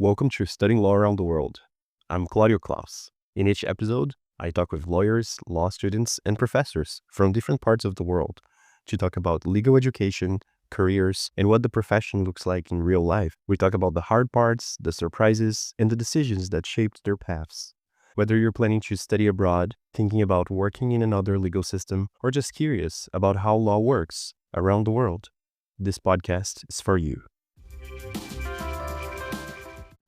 Welcome to Studying Law Around the World. I'm Claudio Klaus. In each episode, I talk with lawyers, law students, and professors from different parts of the world to talk about legal education, careers, and what the profession looks like in real life. We talk about the hard parts, the surprises, and the decisions that shaped their paths. Whether you're planning to study abroad, thinking about working in another legal system, or just curious about how law works around the world, this podcast is for you.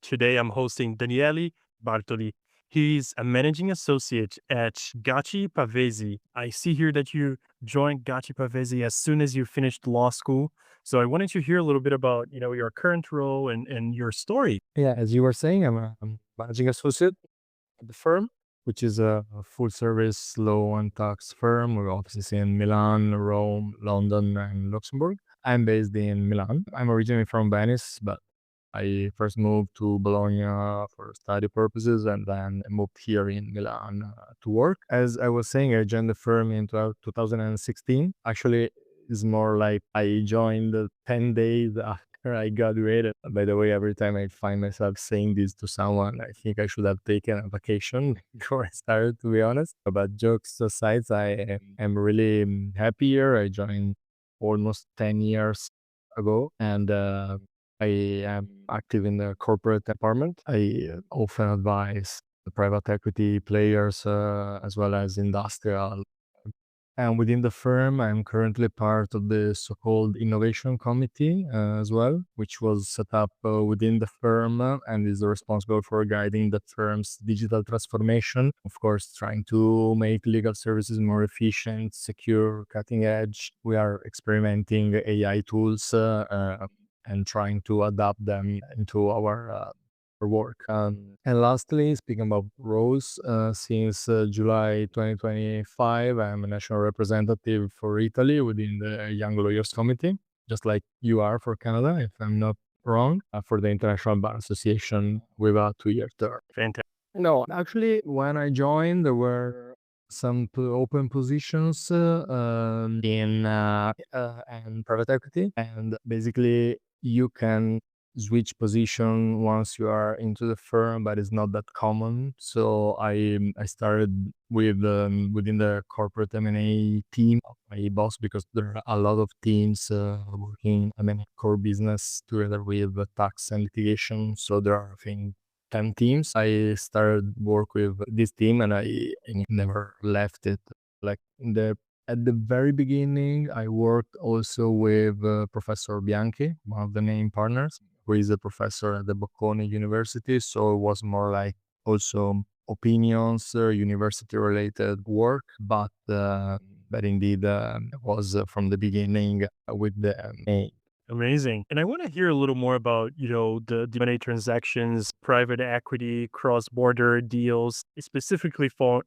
Today, I'm hosting Daniele Bartoli. He's a managing associate at Gatti Pavesi. I see here that you joined Gatti Pavesi as soon as you finished law school. So I wanted to hear a little bit about, your current role and your story. Yeah, as you were saying, I'm managing associate at the firm, which is a full service law and tax firm with offices in Milan, Rome, London, and Luxembourg. I'm based in Milan. I'm originally from Venice, but I first moved to Bologna for study purposes and then I moved here in Milan to work. As I was saying, I joined the firm in 2016. Actually, it's more like I joined 10 days after I graduated. By the way, every time I find myself saying this to someone, I think I should have taken a vacation before I started, to be honest. But jokes aside, I am really happy here. I joined almost 10 years ago and I am active in the corporate department. I often advise the private equity players as well as industrial. And within the firm, I'm currently part of the so-called innovation committee as well, which was set up within the firm and is responsible for guiding the firm's digital transformation. Of course, trying to make legal services more efficient, secure, cutting edge. We are experimenting AI tools and trying to adapt them into our work. And lastly, speaking about roles, since July 2025, I'm a national representative for Italy within the Young Lawyers Committee, just like you are for Canada, if I'm not wrong, for the International Bar Association with a 2-year term. Fantastic. No, actually, when I joined, there were some open positions in and private equity, and basically you can switch position once you are into the firm, but it's not that common. So I started with within the corporate M&A team of my boss because there are a lot of teams working M&A core business together with tax and litigation. So there are, I think, 10 teams. I started work with this team and I never left it. Like at the very beginning, I worked also with Professor Bianchi, one of the main partners, who is a professor at the Bocconi University. So it was more like also opinions, university related work, but indeed was from the beginning with the main. Amazing. And I want to hear a little more about, the M&A transactions, private equity, cross-border deals, specifically from,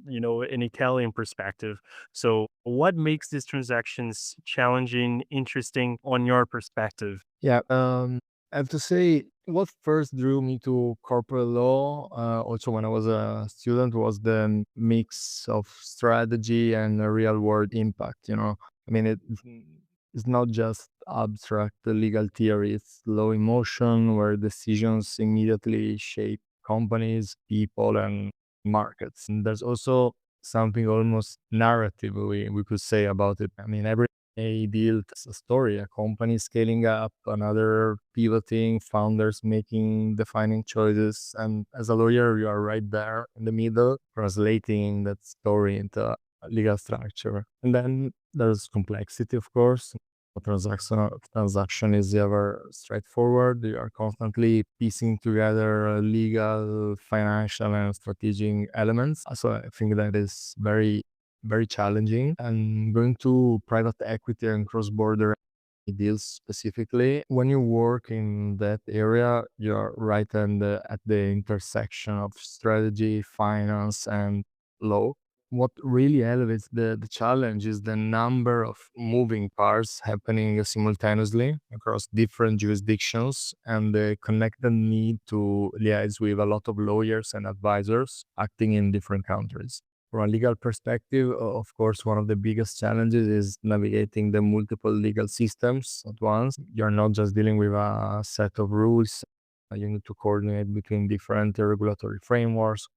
an Italian perspective. So what makes these transactions challenging, interesting on your perspective? Yeah, I have to say, what first drew me to corporate law, also when I was a student, was the mix of strategy and real world impact. I mean, it's not just abstract legal theory, it's law in motion where decisions immediately shape companies, people, and markets. And there's also something almost narrative we could say about it. I mean, every a deal tells a story, a company scaling up, another pivoting, founders making defining choices. And as a lawyer, you are right there in the middle, translating that story into a legal structure. And then there's complexity, of course. A transaction is never straightforward. You are constantly piecing together legal, financial, and strategic elements. So I think that is very challenging. And going to private equity and cross-border deals specifically, when you work in that area, you're right at the intersection of strategy, finance, and law. What really elevates the challenge is the number of moving parts happening simultaneously across different jurisdictions and the connected need to liaise with a lot of lawyers and advisors acting in different countries. From a legal perspective, of course, one of the biggest challenges is navigating the multiple legal systems at once. You're not just dealing with a set of rules You need to coordinate between different regulatory frameworks,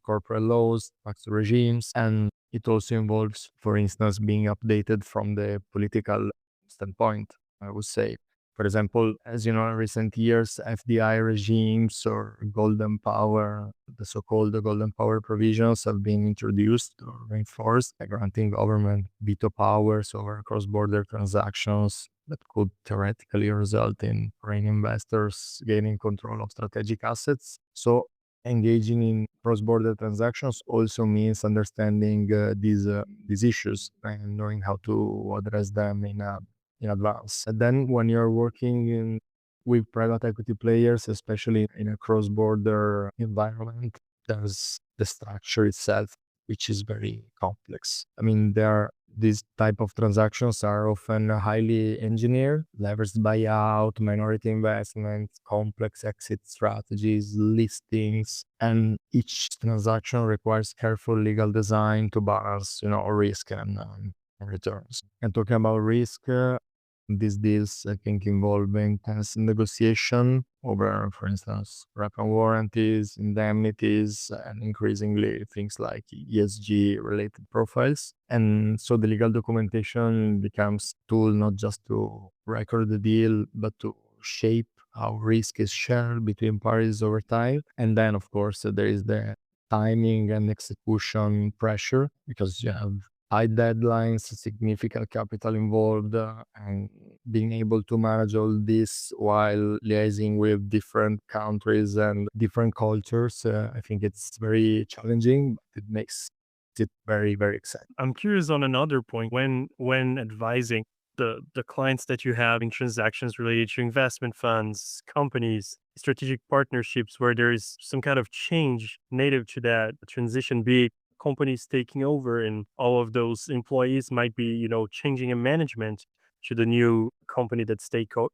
corporate laws, tax regimes, and it also involves, for instance, being updated from the political standpoint, I would say. For example, as you know, in recent years, FDI regimes or golden power, the so-called golden power provisions have been introduced or reinforced, granting government veto powers over cross-border transactions that could theoretically result in foreign investors gaining control of strategic assets. So engaging in cross-border transactions also means understanding these issues and knowing how to address them in advance. And then when you're working with private equity players, especially in a cross-border environment, there's the structure itself, which is very complex. I mean, these type of transactions are often highly engineered, leveraged buyout, minority investments, complex exit strategies, listings, and each transaction requires careful legal design to balance, risk and returns. And talking about risk, these deals, I think, involve intense negotiation over, for instance, wrap-up warranties, indemnities, and increasingly things like ESG-related profiles. And so the legal documentation becomes a tool not just to record the deal, but to shape how risk is shared between parties over time. And then, of course, there is the timing and execution pressure because you have high deadlines, significant capital involved, and being able to manage all this while liaising with different countries and different cultures, I think it's very challenging, but it makes it very, very exciting. I'm curious on another point when advising the clients that you have in transactions related to investment funds, companies, strategic partnerships where there is some kind of change native to that transition, be it companies taking over and all of those employees might be, changing in management to the new company that's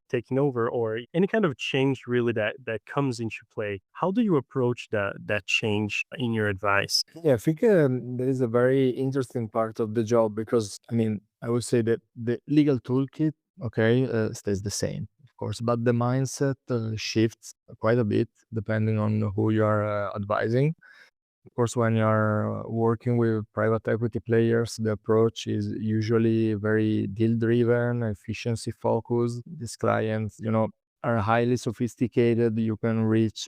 taking over, or any kind of change really that comes into play. How do you approach that change in your advice? Yeah, I think there is a very interesting part of the job because, I mean, I would say that the legal toolkit, okay, stays the same, of course, but the mindset shifts quite a bit depending on who you are advising. Of course, when you're working with private equity players, the approach is usually very deal driven, efficiency focused. These clients, are highly sophisticated. You can reach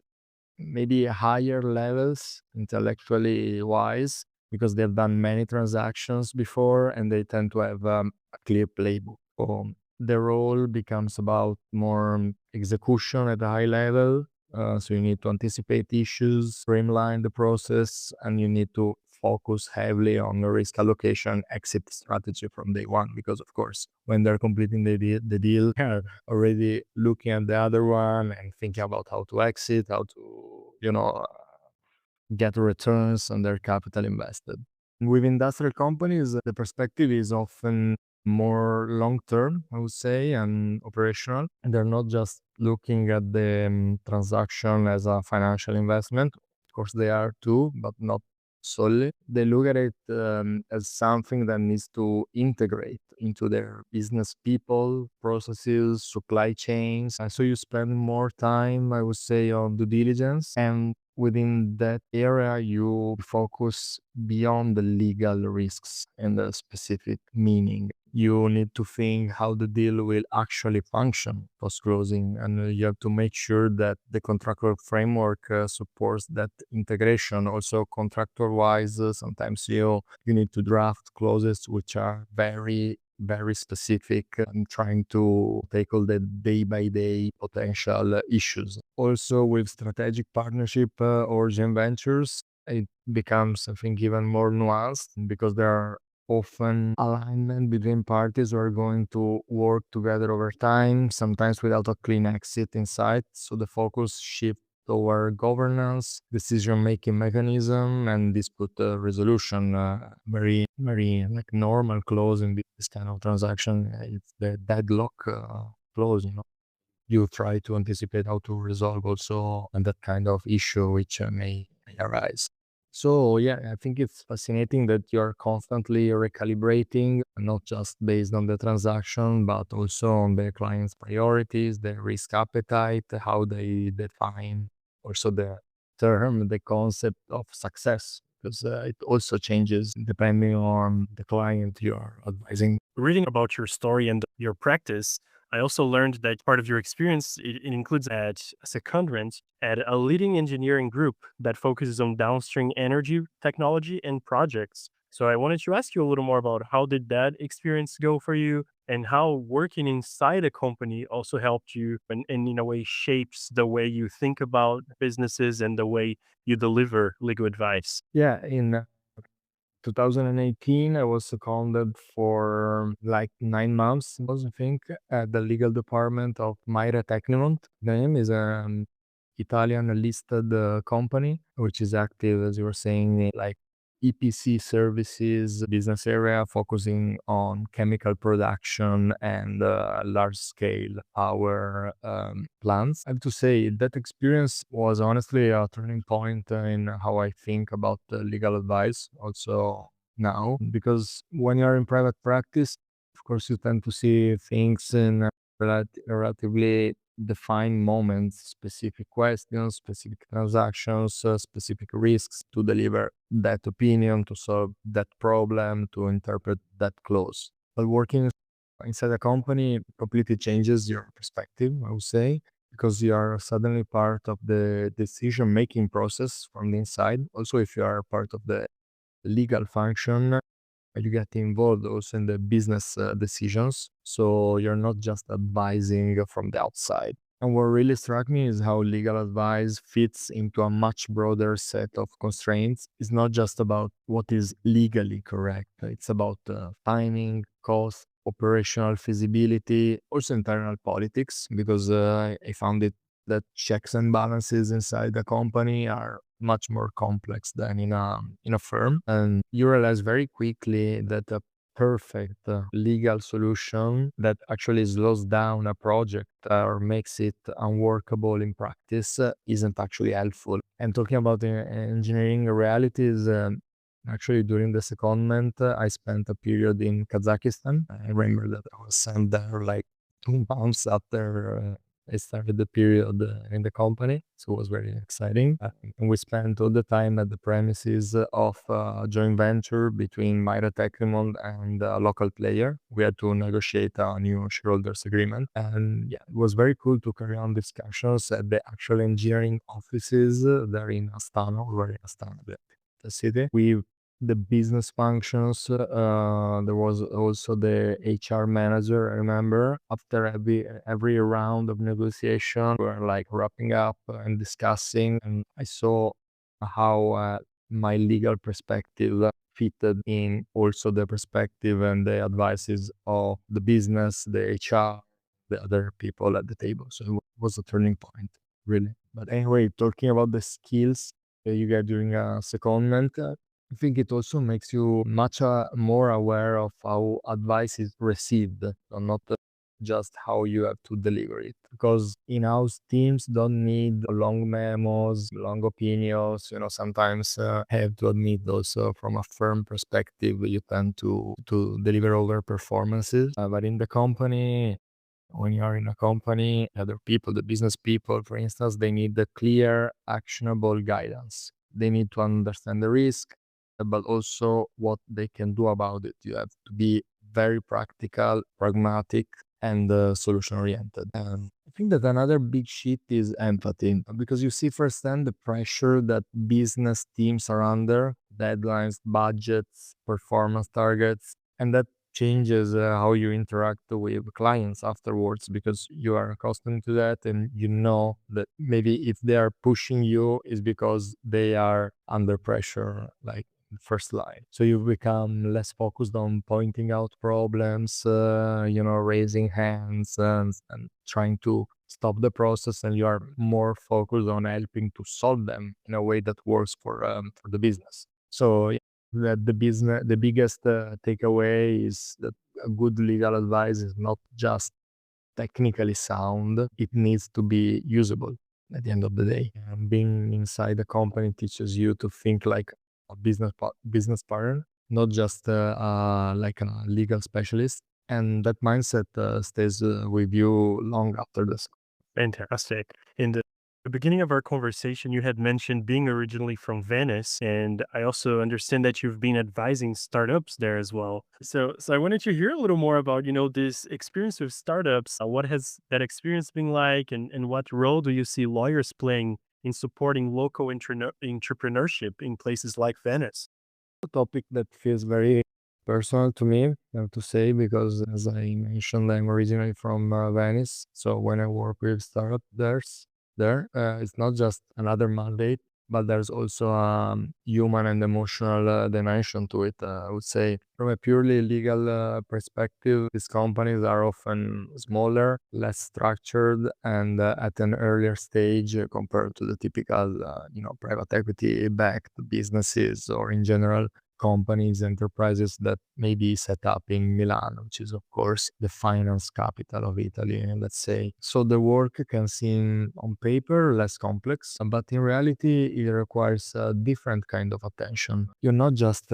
maybe higher levels intellectually wise because they've done many transactions before and they tend to have a clear playbook. So the role becomes about more execution at a high level. So you need to anticipate issues, streamline the process, and you need to focus heavily on the risk allocation exit strategy from day one. Because of course, when they're completing the deal, they're already looking at the other one and thinking about how to exit, how to, get returns on their capital invested. With industrial companies, the perspective is often more long term, I would say, and operational. And they're not just looking at the transaction as a financial investment. Of course, they are too, but not solely. They look at it as something that needs to integrate into their business people, processes, supply chains. And so you spend more time, I would say, on due diligence. And within that area, you focus beyond the legal risks and the specific meaning. You need to think how the deal will actually function post closing, and you have to make sure that the contractual framework supports that integration. Also, contractor wise, sometimes you need to draft clauses which are very, very specific and trying to tackle the day by day potential issues. Also, with strategic partnership or joint ventures, it becomes, I think, even more nuanced because there are often alignment between parties who are going to work together over time, sometimes without a clean exit in sight. So the focus shifts toward governance, decision-making mechanism, and dispute resolution. Very, very like normal clause in this kind of transaction. It's the deadlock clause. You try to anticipate how to resolve also and that kind of issue which may arise. So yeah, I think it's fascinating that you're constantly recalibrating, not just based on the transaction, but also on the client's priorities, their risk appetite, how they define also the concept of success, because it also changes depending on the client you're advising. Reading about your story and your practice, I also learned that part of your experience it includes at a secondment at a leading engineering group that focuses on downstream energy technology and projects. So I wanted to ask you a little more about how did that experience go for you and how working inside a company also helped you and in a way shapes the way you think about businesses and the way you deliver legal advice. Yeah, in 2018, I was seconded for like 9 months, I think, at the legal department of Maire Tecnimont. The name is an Italian listed company, which is active, as you were saying, in like EPC services business area, focusing on chemical production and large scale power plants. I have to say that experience was honestly a turning point in how I think about legal advice also now, because when you're in private practice, of course, you tend to see things in relatively defined moments, specific questions, specific transactions, specific risks to deliver that opinion, to solve that problem, to interpret that clause. But working inside a company completely changes your perspective, I would say, because you are suddenly part of the decision making process from the inside. Also, if you are part of the legal function, you get involved also in the business decisions. So you're not just advising from the outside. And what really struck me is how legal advice fits into a much broader set of constraints. It's not just about what is legally correct, it's about timing, cost, operational feasibility, also internal politics, because I found it that checks and balances inside the company are much more complex than in a firm, and you realize very quickly that a perfect legal solution that actually slows down a project or makes it unworkable in practice isn't actually helpful. And talking about engineering realities, actually during the secondment, I spent a period in Kazakhstan. I remember that I was sent there like 2 months after I started the period in the company, so it was very exciting. And we spent all the time at the premises of a joint venture between Myra Tecnimont and a local player. We had to negotiate a new shareholders agreement, and yeah, it was very cool to carry on discussions at the actual engineering offices there in Astana. We were in Astana, the city. We the business functions. There was also the HR manager. I remember after every round of negotiation, we were like wrapping up and discussing, and I saw how my legal perspective fitted in also the perspective and the advices of the business, the HR, the other people at the table. So it was a turning point, really. But anyway, talking about the skills that you get during a secondment, I think it also makes you much more aware of how advice is received, and not just how you have to deliver it. Because in-house teams don't need long memos, long opinions. Sometimes I have to admit also from a firm perspective, you tend to deliver over performances. But in the company, when you are in a company, other people, the business people, for instance, they need the clear, actionable guidance. They need to understand the risk, but also what they can do about it. You have to be very practical, pragmatic, and solution oriented. And I think that another big shift is empathy, because you see firsthand the pressure that business teams are under, deadlines, budgets, performance targets, and that changes how you interact with clients afterwards, because you are accustomed to that, and you know that maybe if they are pushing you is because they are under pressure, like first line. So you become less focused on pointing out problems, raising hands and trying to stop the process, and you are more focused on helping to solve them in a way that works for the business. So yeah, that the biggest takeaway is that a good legal advice is not just technically sound, it needs to be usable at the end of the day. And being inside the company teaches you to think like business partner, not just like a legal specialist. And that mindset stays with you long after this. Fantastic. In the beginning of our conversation, you had mentioned being originally from Venice, and I also understand that you've been advising startups there as well. So I wanted to hear a little more about, this experience with startups. What has that experience been like, and what role do you see lawyers playing in supporting local entrepreneurship in places like Venice? A topic that feels very personal to me, I have to say, because as I mentioned, I'm originally from Venice. So when I work with startup it's not just another mandate, but there's also a human and emotional dimension to it. I would say, from a purely legal perspective, these companies are often smaller, less structured, and at an earlier stage compared to the typical, private equity backed businesses, or in general companies, enterprises that may be set up in Milan, which is, of course, the finance capital of Italy, let's say. So the work can seem on paper less complex, but in reality, it requires a different kind of attention. You're not just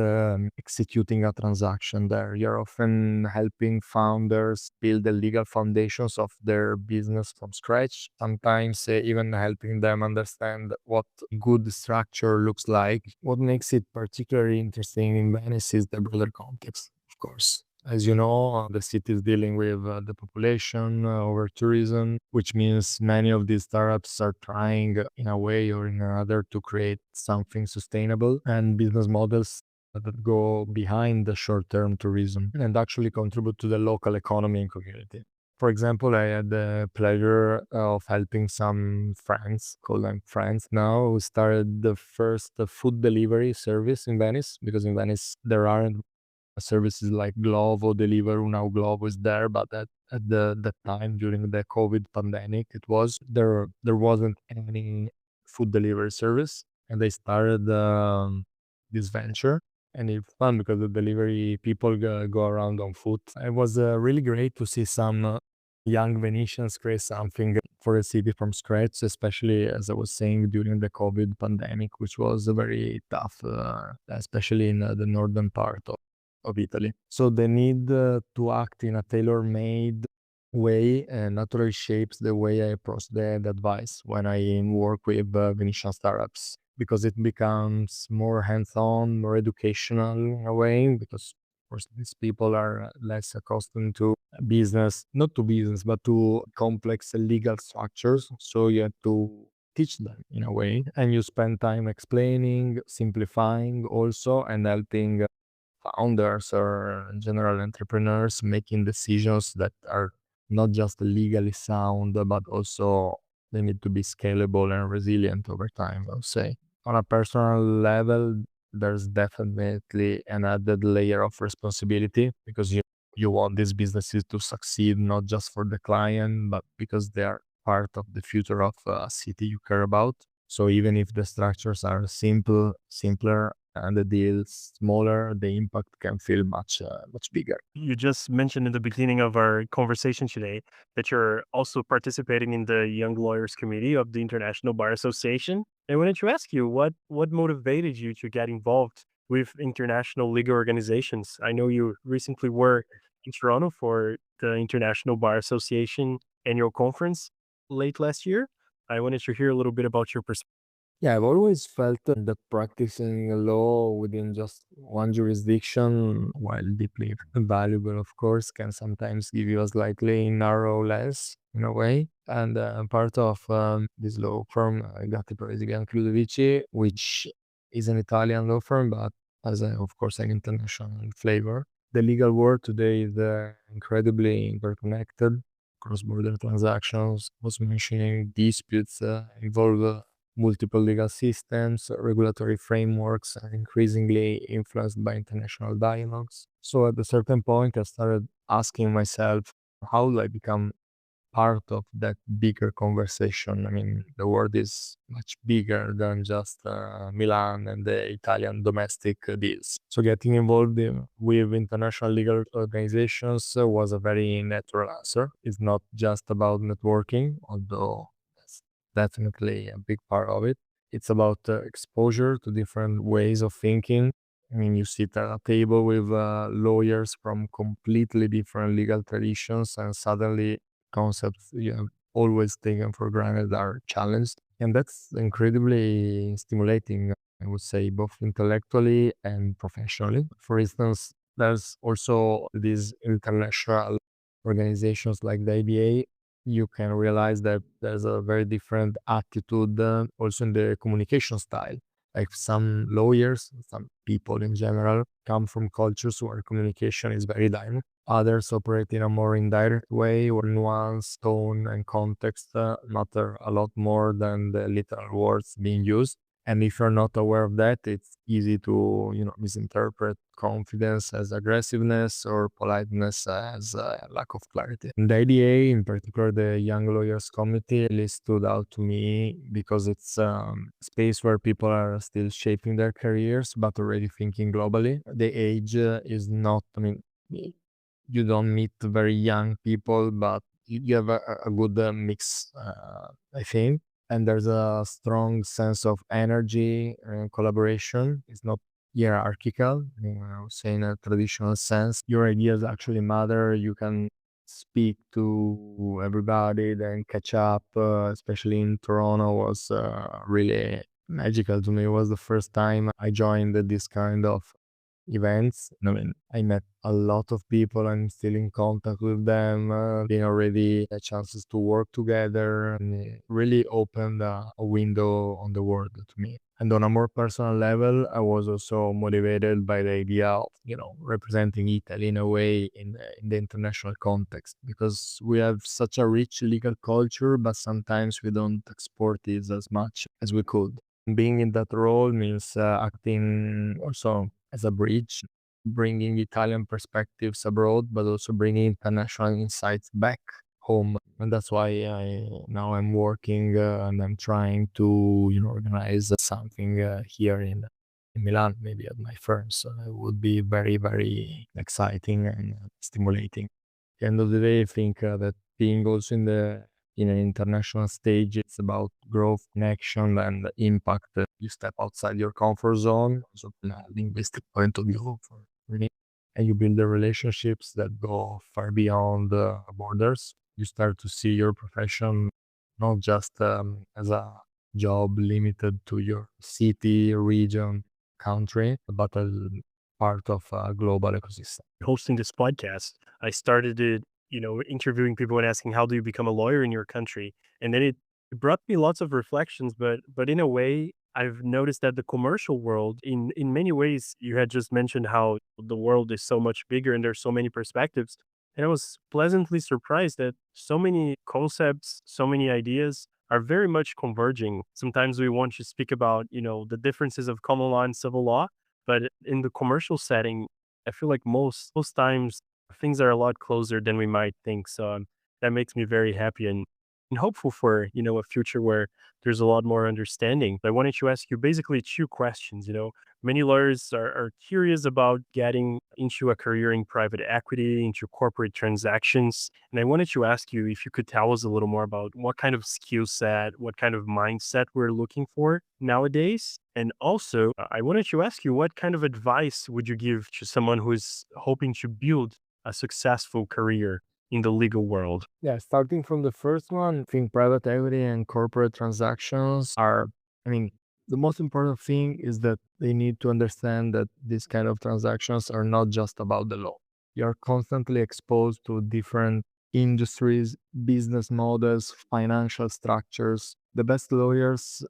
executing a transaction there, you're often helping founders build the legal foundations of their business from scratch, sometimes even helping them understand what good structure looks like. What makes it particularly interesting in Venice is the broader context, of course. As you know, the city is dealing with the population over tourism, which means many of these startups are trying, in a way or in another, to create something sustainable and business models that go behind the short-term tourism and actually contribute to the local economy and community. For example, I had the pleasure of helping some friends, call them friends now, who started the first food delivery service in Venice, because in Venice there aren't services like Glovo, Deliveroo. Now Glovo is there, but at that time during the COVID pandemic, there wasn't any food delivery service, and they started this venture. And it's fun because the delivery people go around on foot. It was really great to see some young Venetians create something for the city from scratch, especially as I was saying during the COVID pandemic, which was very tough, especially in the northern part of Italy. So the need to act in a tailor-made way naturally shapes the way I approach the advice when I work with Venetian startups, because it becomes more hands-on, more educational in a way, because of course these people are less accustomed to not to business, but to complex legal structures. So you have to teach them in a way, and you spend time explaining, simplifying also, and helping founders or general entrepreneurs making decisions that are not just legally sound, but also they need to be scalable and resilient over time, I would say. On a personal level, there's definitely an added layer of responsibility, because you want these businesses to succeed not just for the client, but because they are part of the future of a city you care about. So even if the structures are simpler, and the deals smaller, the impact can feel much bigger. You just mentioned in the beginning of our conversation today that you're also participating in the Young Lawyers Committee of the International Bar Association. I wanted to ask you what motivated you to get involved with international legal organizations. I know you recently were in Toronto for the International Bar Association annual conference late last year. I wanted to hear a little bit about your perspective. Yeah, I've always felt that practicing law within just one jurisdiction, while deeply valuable, of course, can sometimes give you a slightly narrow lens in a way. And part of this law firm, Gatti Pavesi Bianchi Ludovici, which is an Italian law firm, but has, of course, an international flavor. The legal world today is incredibly interconnected. Cross-border transactions, was mentioning disputes involve multiple legal systems, regulatory frameworks are increasingly influenced by international dialogues. So at a certain point, I started asking myself, how do I become part of that bigger conversation? I mean, the world is much bigger than just Milan and the Italian domestic deals. So getting involved with international legal organizations was a very natural answer. It's not just about networking, although that's definitely a big part of it. It's about exposure to different ways of thinking. I mean, you sit at a table with lawyers from completely different legal traditions, and suddenly concepts you have always taken for granted are challenged. And that's incredibly stimulating, I would say, both intellectually and professionally. For instance, there's also these international organizations like the IBA. You can realize that there's a very different attitude also in the communication style. Like some lawyers, some people in general come from cultures where communication is very direct. Others operate in a more indirect way where nuance, tone, and context matter a lot more than the literal words being used. And if you're not aware of that, it's easy to, misinterpret confidence as aggressiveness or politeness as lack of clarity. And the IDA, in particular, the Young Lawyers Committee, really stood out to me because it's a space where people are still shaping their careers, but already thinking globally. The age is not, you don't meet very young people, but you have a good mix, I think. And there's a strong sense of energy and collaboration. It's not hierarchical, I would say, in a traditional sense. Your ideas actually matter. You can speak to everybody, then catch up, especially in Toronto, was really magical to me. It was the first time I joined this kind of events. I mean, I met a lot of people. I'm still in contact with them. They already had chances to work together, and it really opened a window on the world to me. And on a more personal level, I was also motivated by the idea of, representing Italy in a way in the international context, because we have such a rich legal culture, but sometimes we don't export it as much as we could. Being in that role means acting also as a bridge, bringing Italian perspectives abroad, but also bringing international insights back home. And that's why now I'm working and I'm trying to, organize something here in Milan, maybe at my firm. So it would be very, very exciting and stimulating. At the end of the day, I think that being also in an international stage, it's about growth, connection, and impact. You step outside your comfort zone, also from a linguistic point of view, for me, and you build the relationships that go far beyond borders. You start to see your profession not just as a job limited to your city, region, country, but as part of a global ecosystem. Hosting this podcast, I started it, interviewing people and asking, how do you become a lawyer in your country? And then it brought me lots of reflections, but in a way, I've noticed that the commercial world, in many ways, you had just mentioned how the world is so much bigger and there's so many perspectives. And I was pleasantly surprised that so many concepts, so many ideas are very much converging. Sometimes we want to speak about, the differences of common law and civil law, but in the commercial setting, I feel like most times things are a lot closer than we might think. So that makes me very happy and hopeful for a future where there's a lot more understanding. I wanted to ask you basically two questions. Many lawyers are curious about getting into a career in private equity, into corporate transactions, and I wanted to ask you if you could tell us a little more about what kind of skill set, what kind of mindset we're looking for nowadays. And also, I wanted to ask you, what kind of advice would you give to someone who is hoping to build a successful career in the legal world? Yeah, starting from the first one, I think private equity and corporate transactions are, I mean, the most important thing is that they need to understand that these kind of transactions are not just about the law. You're constantly exposed to different industries, business models, financial structures. The best lawyers,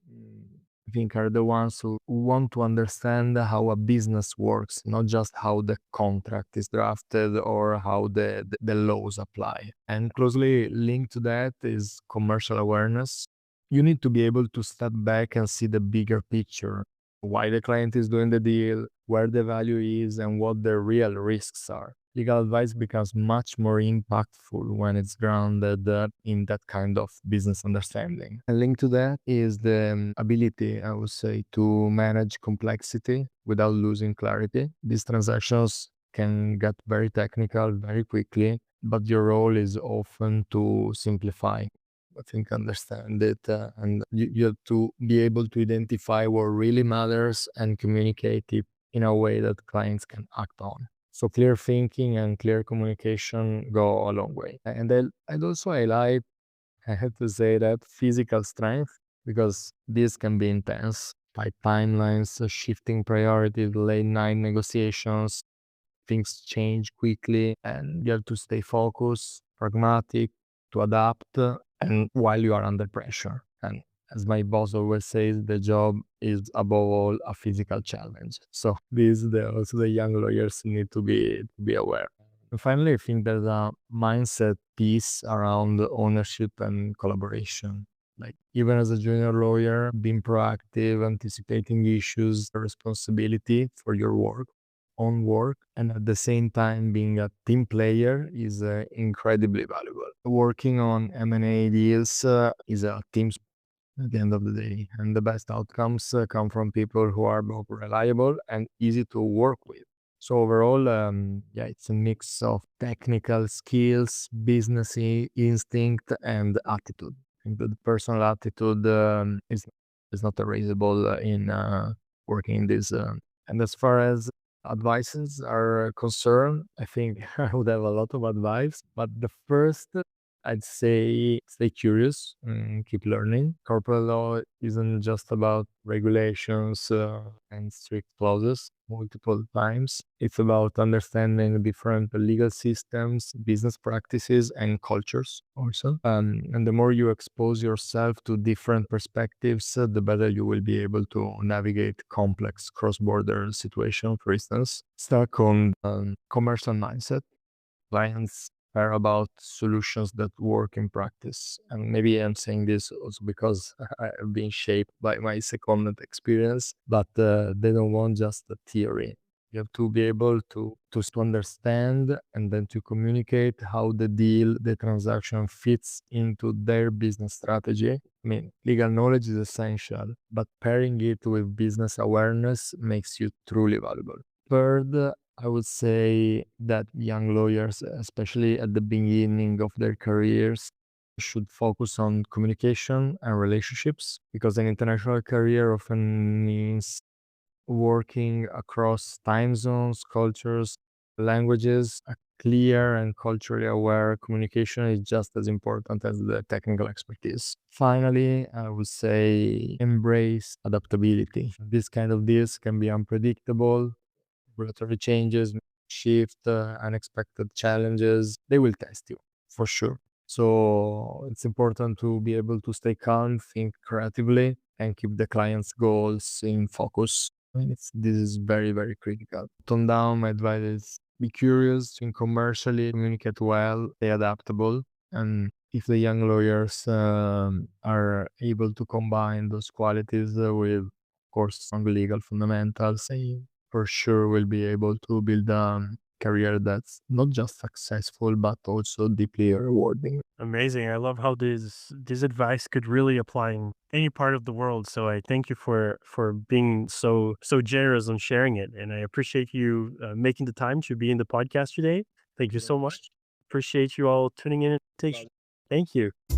I think, are the ones who want to understand how a business works, not just how the contract is drafted or how the laws apply. And closely linked to that is commercial awareness. You need to be able to step back and see the bigger picture, why the client is doing the deal, where the value is, and what the real risks are. Legal advice becomes much more impactful when it's grounded in that kind of business understanding. And linked to that is the ability, I would say, to manage complexity without losing clarity. These transactions can get very technical very quickly, but your role is often to simplify. I think, understand it. And you have to be able to identify what really matters and communicate it in a way that clients can act on. So clear thinking and clear communication go a long way. And I'd also highlight, I have to say, that physical strength, because this can be intense. Tight timelines, shifting priorities, late night negotiations, things change quickly, and you have to stay focused, pragmatic, to adapt, and while you are under pressure. And as my boss always says, the job is above all a physical challenge. So also the young lawyers need to be aware. And finally, I think there's a mindset piece around ownership and collaboration. Like, even as a junior lawyer, being proactive, anticipating issues, responsibility for your work, own work, and at the same time being a team player is incredibly valuable. Working on M&A deals is a team sport at the end of the day, and the best outcomes come from people who are both reliable and easy to work with. So overall, yeah, it's a mix of technical skills, business instinct, and attitude. I think that the personal attitude is not erasable in working in this. And as far as advices are concerned, I think I would have a lot of advice. But the first, I'd say, stay curious and keep learning. Corporate law isn't just about regulations and strict clauses multiple times. It's about understanding different legal systems, business practices, and cultures also. And the more you expose yourself to different perspectives, the better you will be able to navigate complex cross-border situations. For instance, stuck on commercial mindset. Clients care about solutions that work in practice. And maybe I'm saying this also because I've been shaped by my secondment experience, but they don't want just the theory. You have to be able to understand and then to communicate how the transaction fits into their business strategy. I mean, legal knowledge is essential, but pairing it with business awareness makes you truly valuable. Third, I would say that young lawyers, especially at the beginning of their careers, should focus on communication and relationships, because an international career often means working across time zones, cultures, languages. A clear and culturally aware communication is just as important as the technical expertise. Finally, I would say embrace adaptability. This kind of deals can be unpredictable. Regulatory changes, shift, unexpected challenges, they will test you for sure. So it's important to be able to stay calm, think creatively, and keep the client's goals in focus. I mean, this is very, very critical. Tone down, my advice is be curious, think commercially, communicate well, stay adaptable. And if the young lawyers are able to combine those qualities with, of course, strong legal fundamentals, they for sure will be able to build a career that's not just successful, but also deeply rewarding. Amazing. I love how this advice could really apply in any part of the world. So I thank you for being so generous on sharing it, and I appreciate you making the time to be in the podcast today. Thank you so much. Appreciate you all tuning in. Thank you.